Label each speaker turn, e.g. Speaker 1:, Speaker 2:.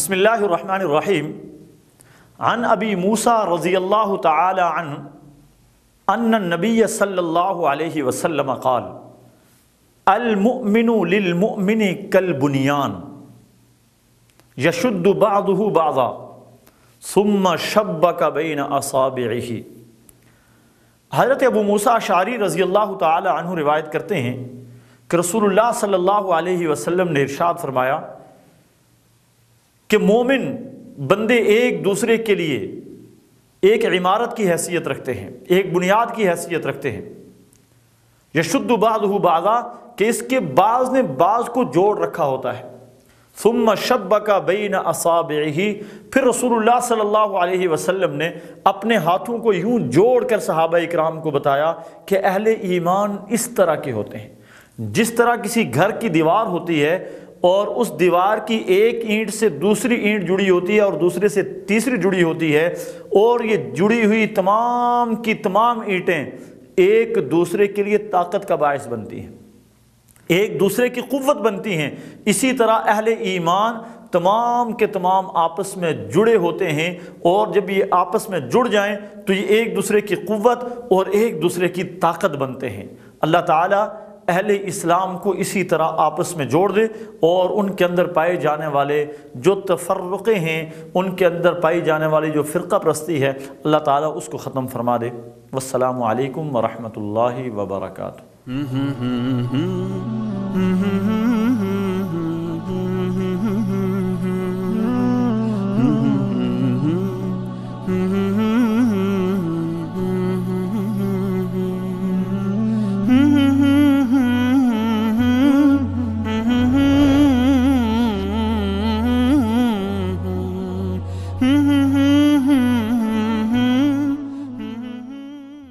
Speaker 1: بسم اللہ الرحمن الرحیم عن ابی موسیٰ رضی اللہ تعالی عنہ ان النبی صلی اللہ علیہ وسلم قال المؤمن للمؤمن کالبنیان یشد بعضہ بعضا ثم شبک بین اصابعہ۔ حضرت ابو موسیٰ اشعری رضی اللہ تعالی عنہ روایت کرتے ہیں کہ رسول اللہ صلی اللہ علیہ وسلم نے ارشاد فرمایا کہ مومن بندے ایک دوسرے کے لیے ایک عمارت کی حیثیت رکھتے ہیں، ایک بنیاد کی حیثیت رکھتے ہیں۔ یشد بعضہ بعضا کہ اس کے بعض نے بعض کو جوڑ رکھا ہوتا ہے۔ ثم شبک بین اصابعہ، پھر رسول اللہ صلی اللہ علیہ وسلم نے اپنے ہاتھوں کو یوں جوڑ کر صحابہ اکرام کو بتایا کہ اہل ایمان اس طرح کے ہوتے ہیں۔ جس طرح کسی گھر کی دیوار ہوتی ہے اور اس دیوار کی ایک اینٹ سے دوسری اینٹ جڑی ہوتی ہے اور دوسرے سے تیسری جڑی ہوتی ہے، اور یہ جڑی ہوئی تمام کی تمام اینٹیں ایک دوسرے کے لیے طاقت کا باعث بنتی ہیں، ایک دوسرے کی قوت بنتی ہیں، اسی طرح اہل ایمان تمام کے تمام آپس میں جڑے ہوتے ہیں، اور جب یہ آپس میں جڑ جائیں تو یہ ایک دوسرے کی قوت اور ایک دوسرے کی طاقت بنتے ہیں۔ اللہ تعالیٰ اہل اسلام کو اسی طرح آپس میں جوڑ دے، اور ان کے اندر پائے جانے والے جو تفرقے ہیں، ان کے اندر پائی جانے والی جو فرقہ پرستی ہے، اللہ تعالیٰ اس کو ختم فرما دے۔ والسلام علیکم ورحمۃ اللہ وبرکاتہ۔
Speaker 2: Mm-hmm.